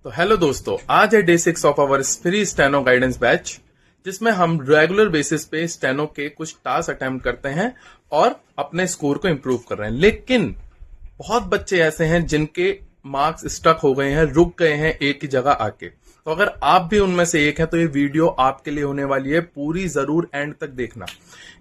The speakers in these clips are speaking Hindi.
तो हेलो दोस्तों, आज है day 6 of our free steno guidance batch, जिसमें हम रेगुलर बेसिस पे स्टेनो के कुछ टास्क अटेम्प्ट करते हैं और अपने स्कोर को इम्प्रूव कर रहे हैं। लेकिन बहुत बच्चे ऐसे हैं जिनके मार्क्स स्टक हो गए हैं, रुक गए हैं एक ही जगह आके। तो अगर आप भी उनमें से एक हैं तो ये वीडियो आपके लिए होने वाली है, पूरी जरूर एंड तक देखना।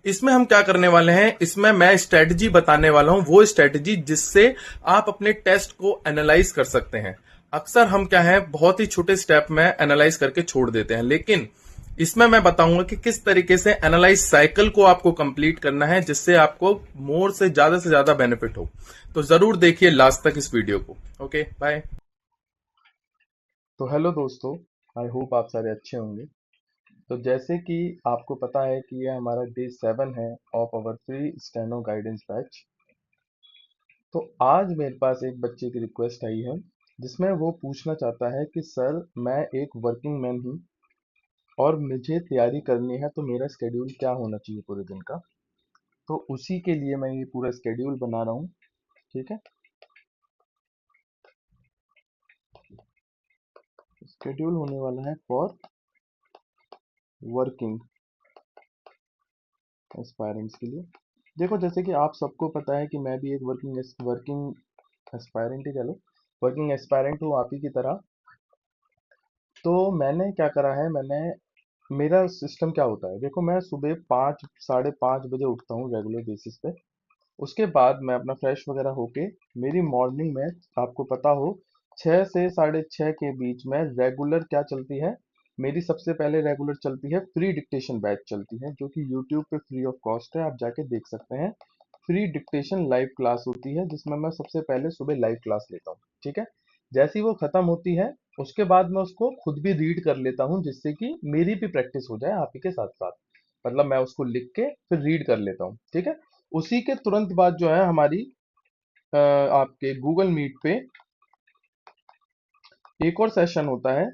इसमें हम क्या करने वाले हैं, इसमें मैं स्ट्रेटजी बताने वाला हूं, वो स्ट्रेटजी जिससे आप अपने टेस्ट को एनालाइज कर सकते हैं। अक्सर हम क्या है, बहुत ही छोटे स्टेप में एनालाइज करके छोड़ देते हैं, लेकिन इसमें मैं बताऊंगा कि किस तरीके से एनालाइज साइकिल को आपको कंप्लीट करना है, जिससे आपको मोर से ज्यादा बेनिफिट हो। तो जरूर देखिए लास्ट तक इस वीडियो को। Okay, bye. तो हेलो दोस्तों, आई होप आप सारे अच्छे होंगे। तो जैसे कि आपको पता है कि ये हमारा डे 7 है of our free steno guidance batch. तो आज मेरे पास एक बच्चे की रिक्वेस्ट आई है, जिसमें वो पूछना चाहता है कि सर, मैं एक वर्किंग मैन हूँ और मुझे तैयारी करनी है, तो मेरा स्केड्यूल क्या होना चाहिए पूरे दिन का। तो उसी के लिए मैं ये पूरा स्केड्यूल बना रहा हूँ। ठीक है, स्केड्यूल होने वाला है फॉर वर्किंग एस्पायरेंट्स के लिए। देखो, जैसे कि आप सबको पता है कि मैं भी एक वर्किंग एस्पायरेंट ही, चलो वर्किंग एस्पायरेंट हूँ आप ही की तरह। तो मैंने क्या करा है, मेरा सिस्टम क्या होता है, देखो मैं सुबह 5 साढ़े 5 बजे उठता हूँ रेगुलर बेसिस पे। उसके बाद मैं अपना फ्रेश वगैरह होके, मेरी मॉर्निंग में आपको पता हो 6 से 6:30 के बीच में रेगुलर क्या चलती है, मेरी सबसे पहले रेगुलर चलती है फ्री डिक्टेशन बैच चलती है, जो कि यूट्यूब पे फ्री ऑफ कॉस्ट है, आप जाके देख सकते हैं। फ्री डिक्टेशन लाइव क्लास होती है, जिसमें मैं सबसे पहले सुबह लाइव क्लास लेता हूँ। ठीक है, जैसे ही वो खत्म होती है, उसके बाद मैं उसको खुद भी रीड कर लेता हूँ, जिससे कि मेरी भी प्रैक्टिस हो जाए आप ही के साथ साथ। मतलब मैं उसको लिख के फिर रीड कर लेता हूँ। ठीक है, उसी के तुरंत बाद जो है हमारी आपके गूगल मीट पे एक और सेशन होता है।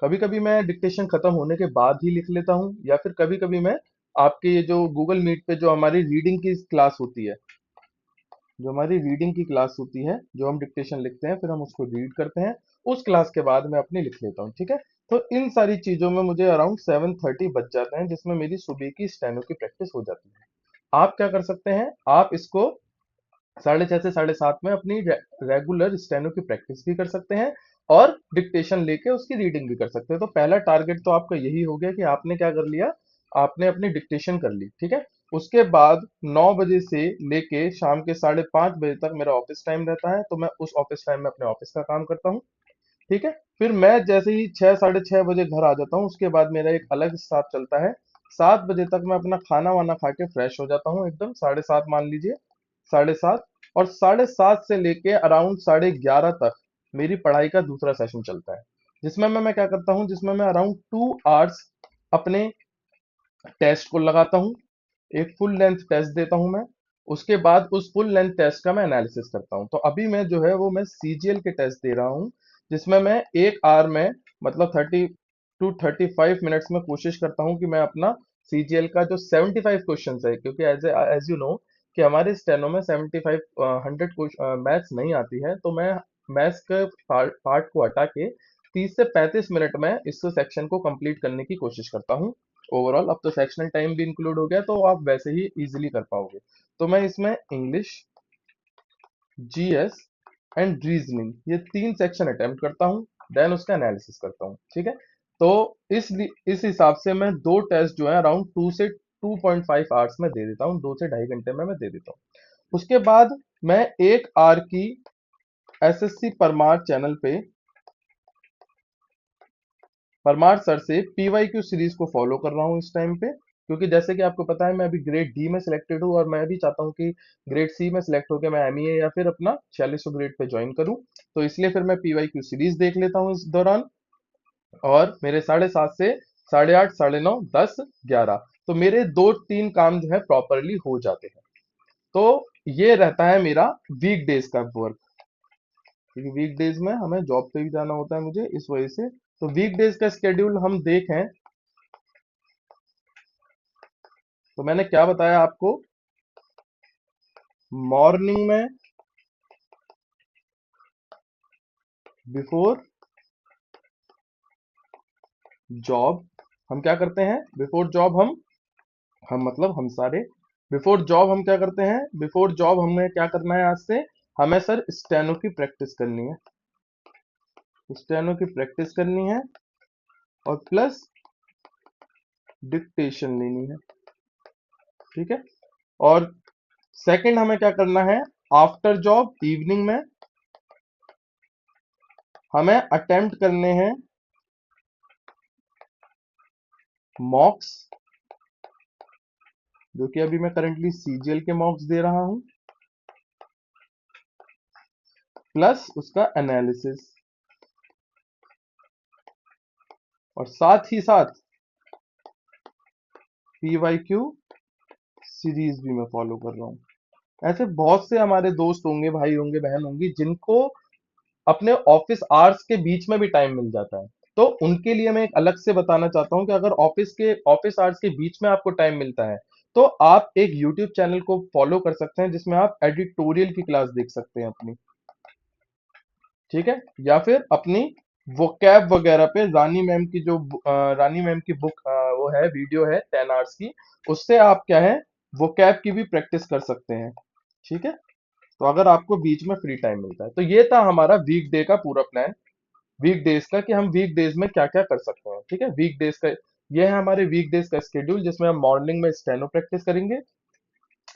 कभी कभी मैं डिक्टेशन खत्म होने के बाद ही लिख लेता हूँ, या फिर कभी कभी मैं आपके ये जो गूगल मीट पे जो हमारी रीडिंग की क्लास होती है, जो हम डिक्टेशन लिखते हैं फिर हम उसको रीड करते हैं, उस क्लास के बाद मैं अपनी लिख लेता हूँ। ठीक है, तो इन सारी चीजों में मुझे अराउंड 7:30 बज जाते हैं, जिसमें मेरी सुबह की स्टेनो की प्रैक्टिस हो जाती है। आप क्या कर सकते हैं, आप इसको 6:30 से 7:30 में अपनी रेगुलर स्टेनो की प्रैक्टिस भी कर सकते हैं और डिक्टेशन लेके उसकी रीडिंग भी कर सकते हैं। तो पहला टारगेट तो आपका यही हो गया कि आपने क्या कर लिया, आपने अपनी डिक्टेशन कर ली। ठीक है, उसके बाद 9 बजे से लेके शाम के 5:30 बजे तक मेरा ऑफिस टाइम रहता है, तो मैं उस ऑफिस टाइम में अपने ऑफिस का काम करता हूँ। ठीक है, फिर मैं जैसे ही 6 साढ़े 6 बजे घर आ जाता हूँ, उसके बाद मेरा एक अलग स्टाफ चलता है। 7 बजे तक मैं अपना खाना वाना खा के फ्रेश हो जाता हूँ, एकदम 7:30 मान लीजिए, 7:30। और 7:30 से लेके अराउंड 11:30 तक मेरी पढ़ाई का दूसरा सेशन चलता है, जिसमें मैं क्या करता हूँ, जिसमें मैं अराउंड 2 आवर्स अपने टेस्ट को लगाता हूँ। एक फुल लेंथ टेस्ट देता हूँ मैं। उसके बाद उस फुल लेंथ टेस्ट का मैं एनालिसिस करता हूँ। तो अभी मैं जो है वो मैं सीजीएल के टेस्ट दे रहा हूँ, जिसमें मैं 1 आवर में, मतलब 30 to 35 मिनट्स में कोशिश करता हूँ कि मैं अपना सीजीएल का जो 75 क्वेश्चन है, क्योंकि एज यू नो कि हमारे स्टेनो में 75 100 मैथ्स नहीं आती है, तो मैं मैथ्स के पार्ट को हटा के 30 से 35 मिनट में इस सेक्शन को कंप्लीट करने की कोशिश करता हूँ ओवरऑल। अब तो सेक्शनल टाइम भी इंक्लूड हो गया, तो आप वैसे ही इजीली कर पाओगे। तो मैं इसमें इंग्लिश, जीएस एंड रीजनिंग, ये 3 सेक्शन अटेम्प्ट करता हूँ, देन उसका एनालिसिस करता हूँ। ठीक है, तो इस हिसाब से मैं 2 टेस्ट जो है अराउंड 2 से 2.5 आवर्स में दे देता हूँ, 2 से ढाई घंटे में मैं दे देता हूँ। उसके बाद मैं 1 आवर की एसएससी परमार चैनल पे परमार सर से पीवाईक्यू सीरीज को फॉलो कर रहा हूँ इस टाइम पे, क्योंकि जैसे कि आपको पता है मैं अभी ग्रेड डी में सिलेक्टेड हूँ, और मैं भी चाहता हूँ कि ग्रेड सी में सिलेक्ट होकर मैं एमईए या फिर अपना 4600 ग्रेड पे ज्वाइन करूँ। तो इसलिए फिर मैं पीवाईक्यू सीरीज देख लेता हूँ इस दौरान। और मेरे 7:30 से 8:30, 9:30, 10, 11, तो मेरे 2-3 काम जो है प्रॉपरली हो जाते हैं। तो ये रहता है मेरा वीक डेज का वर्क, क्योंकि वीक डेज में हमें जॉब पे भी जाना होता है मुझे, इस वजह से। तो वीक डेज का स्केड्यूल हम देखें, तो मैंने क्या बताया आपको, मॉर्निंग में बिफोर जॉब हम क्या करते हैं, बिफोर जॉब हम मतलब हम सारे, बिफोर जॉब हम क्या करते हैं, बिफोर जॉब हमें क्या करना है आज से, हमें सर स्टेनो की प्रैक्टिस करनी है, स्टेनो की प्रैक्टिस करनी है और प्लस डिक्टेशन लेनी है, ठीक है। और सेकंड हमें क्या करना है, आफ्टर जॉब इवनिंग में हमें अटेम्प्ट करने हैं मॉक्स, जो कि अभी मैं करंटली सीजीएल के मॉक्स दे रहा हूं, प्लस उसका एनालिसिस, और साथ ही साथ पीवाईक्यू सीरीज भी मैं फॉलो कर रहा हूँ। ऐसे बहुत से हमारे दोस्त होंगे, भाई होंगे, बहन होंगी, जिनको अपने ऑफिस आवर्स के बीच में भी टाइम मिल जाता है। तो उनके लिए मैं एक अलग से बताना चाहता हूँ कि अगर ऑफिस आवर्स के बीच में आपको टाइम मिलता है, तो आप एक यूट्यूब चैनल को फॉलो कर सकते हैं जिसमें आप एडिटोरियल की क्लास देख सकते हैं अपनी, ठीक है। या फिर अपनी वोकैब वगैरह पे रानी मैम की जो रानी मैम की बुक वो है, वीडियो है 10 आवर्स की, उससे आप क्या है, वोकैब की भी प्रैक्टिस कर सकते हैं, ठीक है। तो अगर आपको बीच में फ्री टाइम मिलता है, तो ये था हमारा वीक डे का पूरा प्लान, वीक डेज का, कि हम वीक डेज में क्या क्या कर सकते हैं, ठीक है। वीक डेज का ये है हमारे वीक डेज का स्केड्यूल, जिसमें हम मॉर्निंग में स्टेनो प्रैक्टिस करेंगे,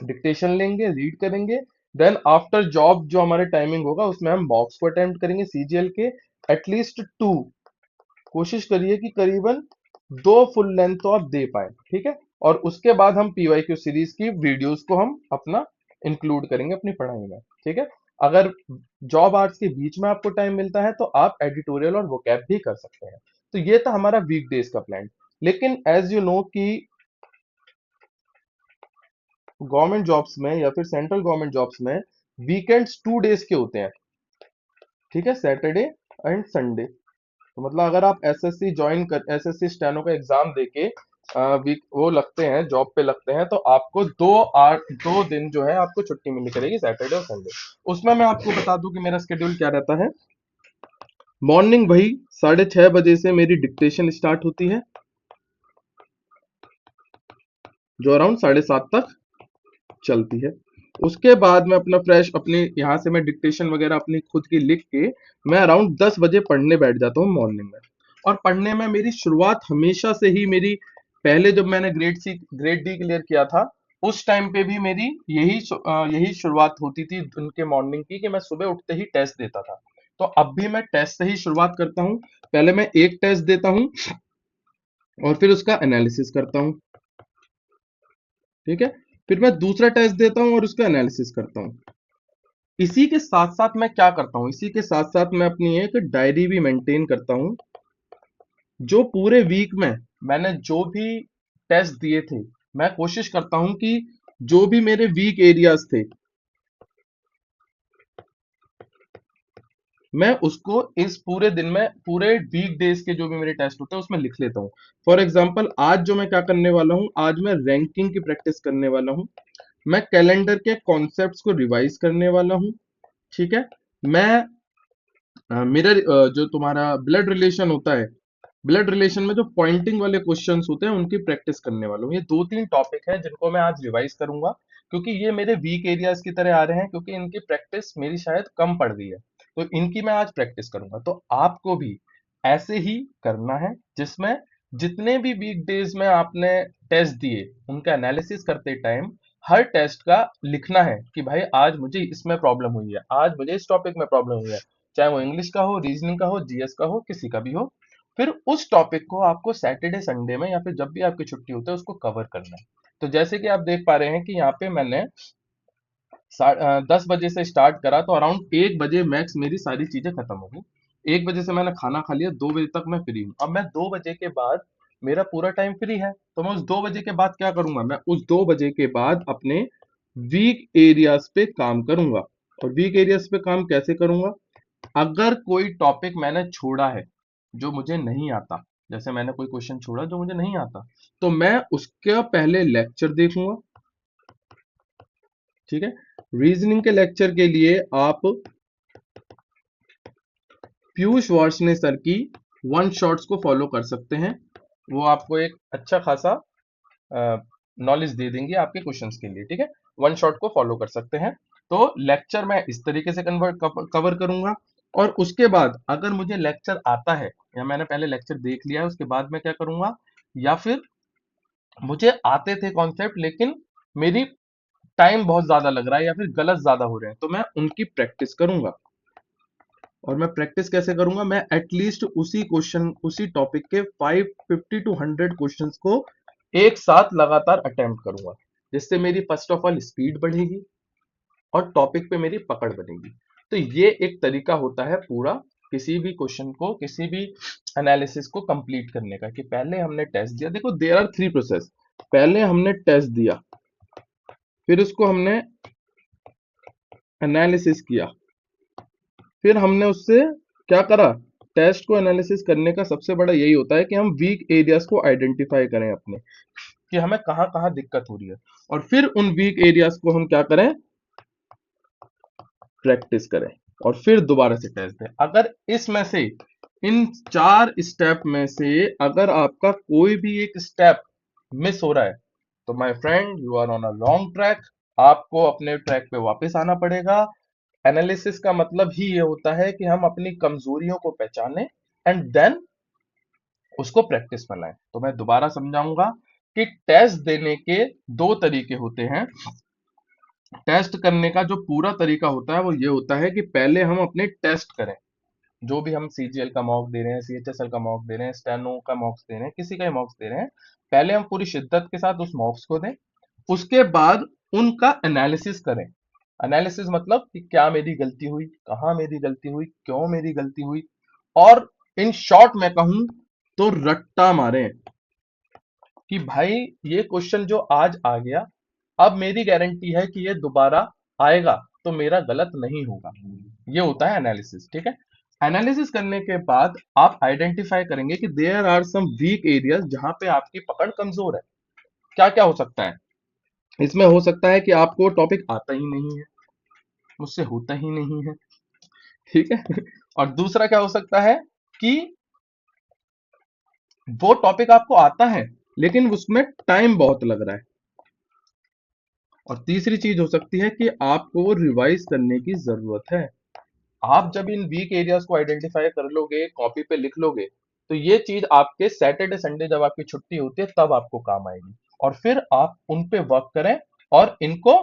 डिक्टेशन लेंगे, रीड करेंगे, देन आफ्टर जॉब जो हमारे टाइमिंग होगा उसमें हम मॉक्स को अटेम्प्ट करेंगे सीजीएल के, एटलीस्ट 2, कोशिश करिए कि करीबन 2 फुल लेंथ तो आप दे पाए, ठीक है। और उसके बाद हम पीवाईक्यू सीरीज की वीडियोस को हम अपना इंक्लूड करेंगे अपनी पढ़ाई में, ठीक है। अगर जॉब आवर्स के बीच में आपको टाइम मिलता है तो आप एडिटोरियल और वोकैब भी कर सकते हैं। तो ये था हमारा वीक डेज का प्लान। लेकिन एज यू नो कि गवर्नमेंट जॉब्स में या फिर सेंट्रल गवर्नमेंट जॉब्स में वीकेंड्स 2 डेज के होते हैं, ठीक है, सैटरडे एंड संडे। तो मतलब अगर आप एसएससी ज्वाइन कर, एसएससी स्टेनो का एग्जाम देके वीक वो लगते हैं, जॉब पे लगते हैं, तो आपको 2 दिन जो है आपको छुट्टी मिलनी करेगी, सैटरडे और संडे। उसमें मैं आपको बता दूं कि मेरा स्केड्यूल क्या रहता है। मॉर्निंग वही 6:30 बजे से मेरी डिक्टेशन स्टार्ट होती है, जो अराउंड 7:30 तक चलती है। उसके बाद मैं अपना फ्रेश अपने यहाँ से मैं डिक्टेशन वगैरह अपनी खुद की लिख के मैं अराउंड 10 बजे पढ़ने बैठ जाता हूँ मॉर्निंग में। और पढ़ने में मेरी शुरुआत हमेशा से ही मेरी, पहले जब मैंने ग्रेड डी क्लियर किया था, उस टाइम पे भी मेरी यही शुरुआत होती थी उनके मॉर्निंग की, कि मैं सुबह उठते ही टेस्ट देता था। तो अब भी मैं टेस्ट से ही शुरुआत करता हूँ। पहले मैं एक टेस्ट देता हूँ और फिर उसका एनालिसिस करता हूँ, ठीक है। फिर मैं दूसरा टेस्ट देता हूँ और उसका एनालिसिस करता हूँ। इसी के साथ साथ मैं क्या करता हूँ, इसी के साथ साथ मैं अपनी एक डायरी भी मेंटेन करता हूँ, जो पूरे वीक में मैंने जो भी टेस्ट दिए थे, मैं कोशिश करता हूँ कि जो भी मेरे वीक एरियाज थे, मैं उसको इस पूरे दिन में, पूरे वीक डेज के जो भी मेरे टेस्ट होते हैं उसमें लिख लेता हूँ। फॉर एग्जाम्पल आज जो मैं क्या करने वाला हूँ, आज मैं रैंकिंग की प्रैक्टिस करने वाला हूँ, मैं कैलेंडर के कॉन्सेप्ट्स को रिवाइज करने वाला हूँ, ठीक है। मैं मिरर जो तुम्हारा ब्लड रिलेशन होता है, ब्लड रिलेशन में जो पॉइंटिंग वाले क्वेश्चंस होते हैं उनकी प्रैक्टिस करने वाला हूँ। ये 2-3 टॉपिक हैं जिनको मैं आज रिवाइज करूंगा, क्योंकि ये मेरे वीक एरियाज की तरह आ रहे हैं, क्योंकि इनकी प्रैक्टिस मेरी शायद कम पड़ गई है, तो इनकी मैं आज प्रैक्टिस करूंगा। तो आपको भी ऐसे ही करना है, जिसमें जितने भी वीक डेज में आपने टेस्ट दिए उनका एनालिसिस करते टाइम हर टेस्ट का लिखना है कि भाई आज मुझे इसमें प्रॉब्लम हुई है, आज मुझे इस टॉपिक में प्रॉब्लम हुई है, चाहे वो इंग्लिश का हो, रीजनिंग का हो, जीएस का हो, किसी का भी हो। फिर उस टॉपिक को आपको सैटरडे संडे में या फिर जब भी आपकी छुट्टी होती है उसको कवर करना है। तो जैसे कि आप देख पा रहे हैं कि यहाँ पे मैंने 10 बजे से स्टार्ट करा, तो अराउंड 1 बजे मैक्स मेरी सारी चीजें खत्म हो गई। 1 बजे से मैंने खाना खा लिया, 2 बजे तक मैं फ्री हूँ। अब मैं 2 बजे के बाद मेरा पूरा टाइम फ्री है, तो मैं उस 2 बजे के बाद क्या करूंगा, मैं उस 2 बजे के बाद अपने वीक एरियाज पे काम करूंगा। और वीक एरियाज पे काम कैसे करूंगा, अगर कोई टॉपिक मैंने छोड़ा है जो मुझे नहीं आता, जैसे मैंने कोई क्वेश्चन छोड़ा जो मुझे नहीं आता, तो मैं उसका पहले लेक्चर देखूंगा, ठीक है। रीजनिंग के लेक्चर के लिए आप पीयूष वार्ष्णेय सर की वन शॉट्स को फॉलो कर सकते हैं। वो आपको एक अच्छा खासा नॉलेज दे देंगे आपके क्वेश्चंस के लिए, ठीक है। वन शॉट को फॉलो कर सकते हैं। तो लेक्चर मैं इस तरीके से कवर करूंगा। और उसके बाद अगर मुझे लेक्चर आता है या मैंने पहले लेक्चर देख लिया है, उसके बाद मैं क्या करूंगा, या फिर मुझे आते थे कॉन्सेप्ट लेकिन मेरी टाइम बहुत ज्यादा लग रहा है या फिर गलत ज्यादा हो रहे हैं, तो मैं उनकी प्रैक्टिस करूंगा। और मैं प्रैक्टिस कैसे करूंगा, मैं एटलीस्ट उसी क्वेश्चन उसी टॉपिक के 550 टू 100 क्वेश्चंस को एक साथ लगातार अटेम्प्ट करूंगा, जिससे मेरी फर्स्ट ऑफ ऑल स्पीड बढ़ेगी और टॉपिक पे मेरी पकड़ बनेगी। तो ये एक तरीका होता है पूरा किसी भी क्वेश्चन को, किसी भी एनालिसिस को कंप्लीट करने का, कि पहले हमने टेस्ट दिया। देखो देयर आर थ्री प्रोसेस। पहले हमने टेस्ट दिया, फिर उसको हमने एनालिसिस किया, फिर हमने उससे क्या करा, टेस्ट को एनालिसिस करने का सबसे बड़ा यही होता है कि हम वीक एरियाज को आइडेंटिफाई करें अपने, कि हमें कहाँ कहाँ दिक्कत हो रही है, और फिर उन वीक एरियाज को हम क्या करें, प्रैक्टिस करें, और फिर दोबारा से टेस्ट दें। अगर इसमें से इन चार स्टेप में से अगर आपका कोई भी एक स्टेप मिस हो रहा है, तो my friend you are on a long track. आपको अपने ट्रैक पे वापस आना पड़ेगा। एनालिसिस का मतलब ही ये होता है कि हम अपनी कमजोरियों को पहचानें एंड देन उसको प्रैक्टिस में लाएं। तो मैं दोबारा समझाऊंगा कि टेस्ट देने के दो तरीके होते हैं। टेस्ट करने का जो पूरा तरीका होता है वो ये होता है कि पहले हम अपने टेस्ट करें। जो भी हम सीजीएल का मॉक दे रहे हैं, सीएचएसएल का मॉक दे रहे हैं, स्टेनो का मॉक्स दे रहे हैं, किसी का ही मॉक्स दे रहे हैं, पहले हम पूरी शिद्दत के साथ उस मॉक्स को दें। उसके बाद उनका एनालिसिस करें। एनालिसिस मतलब कि क्या मेरी गलती हुई, कहाँ मेरी गलती हुई, क्यों मेरी गलती हुई, और इन शॉर्ट में कहूं तो रट्टा मारें कि भाई ये क्वेश्चन जो आज आ गया, अब मेरी गारंटी है कि ये दोबारा आएगा, तो मेरा गलत नहीं होगा। ये होता है एनालिसिस, ठीक है। एनालिसिस करने के बाद आप आइडेंटिफाई करेंगे कि there are some weak areas जहां पे आपकी पकड़ कमजोर है। क्या क्या हो सकता है इसमें, हो सकता है कि आपको टॉपिक आता ही नहीं है, मुझसे होता ही नहीं है, ठीक है। और दूसरा क्या हो सकता है कि वो टॉपिक आपको आता है लेकिन उसमें टाइम बहुत लग रहा है। और तीसरी चीज हो सकती है कि आपको वो रिवाइज करने की जरूरत है। आप जब इन वीक एरियाज को आइडेंटिफाई कर लोगे, कॉपी पे लिख लोगे, तो ये चीज आपके सैटरडे संडे जब आपकी छुट्टी होती है तब आपको काम आएगी। और फिर आप उन पे वर्क करें और इनको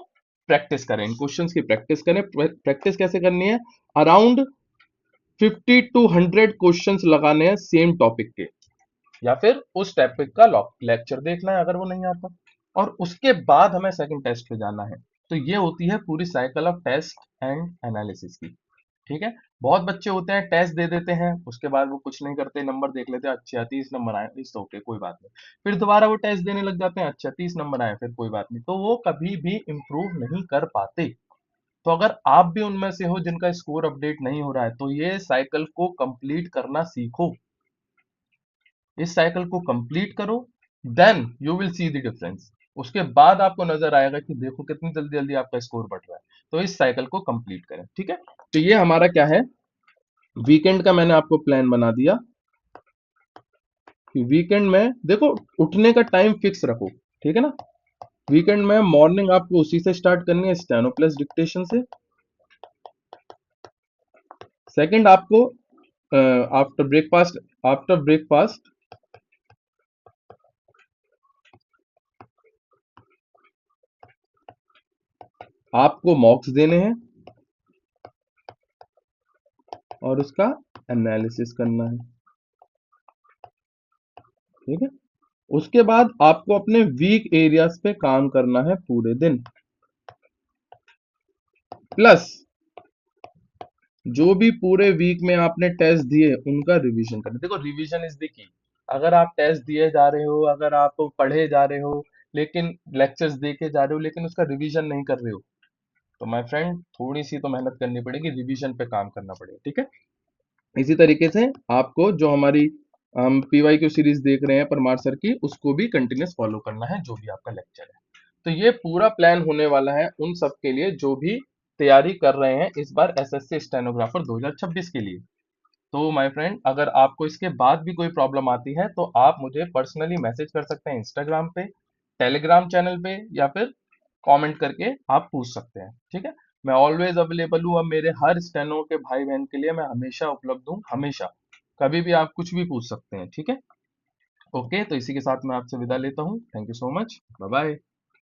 प्रैक्टिस करें, इन क्वेश्चंस की प्रैक्टिस करें। प्रैक्टिस कैसे करनी है, अराउंड 50 टू 100 क्वेश्चंस लगाने हैं सेम टॉपिक के, या फिर उस टॉपिक का लेक्चर देखना है अगर वो नहीं आता, और उसके बाद हमें सेकंड टेस्ट पे जाना है। तो ये होती है पूरी cycle of test and analysis की, ठीक है। बहुत बच्चे होते हैं टेस्ट दे देते हैं, उसके बाद वो कुछ नहीं करते, नंबर देख लेते हैं, अच्छा 30 नंबर आए, इस ओके कोई बात नहीं। फिर दोबारा वो टेस्ट देने लग जाते हैं, अच्छा 30 नंबर आए, फिर कोई बात नहीं, तो वो कभी भी इंप्रूव नहीं कर पाते। तो अगर आप भी उनमें से हो जिनका स्कोर अपडेट नहीं हो रहा है, तो ये साइकिल को कंप्लीट करना सीखो। इस साइकिल को कंप्लीट करो, then you will see the difference. उसके बाद आपको नजर आएगा कि देखो कितनी जल्दी जल्दी आपका स्कोर बढ़ रहा है। तो इस साइकिल को कंप्लीट करें, ठीक है। तो ये हमारा क्या है, वीकेंड का मैंने आपको प्लान बना दिया कि वीकेंड में देखो उठने का टाइम फिक्स रखो, ठीक है ना। वीकेंड में मॉर्निंग आपको उसी से स्टार्ट करनी है, स्टेनो प्लस डिक्टेशन से। सेकंड आपको आफ्टर ब्रेकफास्ट आपको मॉक्स देने हैं और उसका एनालिसिस करना है, ठीक है। उसके बाद आपको अपने वीक एरियाज पे काम करना है पूरे दिन, प्लस जो भी पूरे वीक में आपने टेस्ट दिए उनका रिवीजन करना। देखो रिवीजन इज द की। अगर आप टेस्ट दिए जा रहे हो, अगर आप पढ़े जा रहे हो, लेकिन लेक्चर्स देके जा रहे हो लेकिन उसका रिवीजन नहीं कर रहे हो, तो माय फ्रेंड थोड़ी सी तो मेहनत करनी पड़ेगी, रिवीजन पे काम करना पड़ेगा, ठीक है। इसी तरीके से आपको जो हमारी हम पीवाई क्यू सीरीज देख रहे हैं परमार सर की, उसको भी कंटिन्यूस फॉलो करना है जो भी आपका लेक्चर है। तो ये पूरा प्लान होने वाला है उन सब के लिए जो भी तैयारी कर रहे हैं इस बार एसएससी स्टेनोग्राफर 2026 के लिए। तो माय फ्रेंड, अगर आपको इसके बाद भी कोई प्रॉब्लम आती है तो आप मुझे पर्सनली मैसेज कर सकते हैं इंस्टाग्राम पे, टेलीग्राम चैनल पे, या फिर कमेंट करके आप पूछ सकते हैं, ठीक है। मैं ऑलवेज अवेलेबल हूँ। अब मेरे हर स्टेनो के भाई बहन के लिए मैं हमेशा उपलब्ध हूँ, हमेशा। कभी भी आप कुछ भी पूछ सकते हैं, ठीक है। ओके, तो इसी के साथ मैं आपसे विदा लेता हूँ। Thank you so much. Bye bye.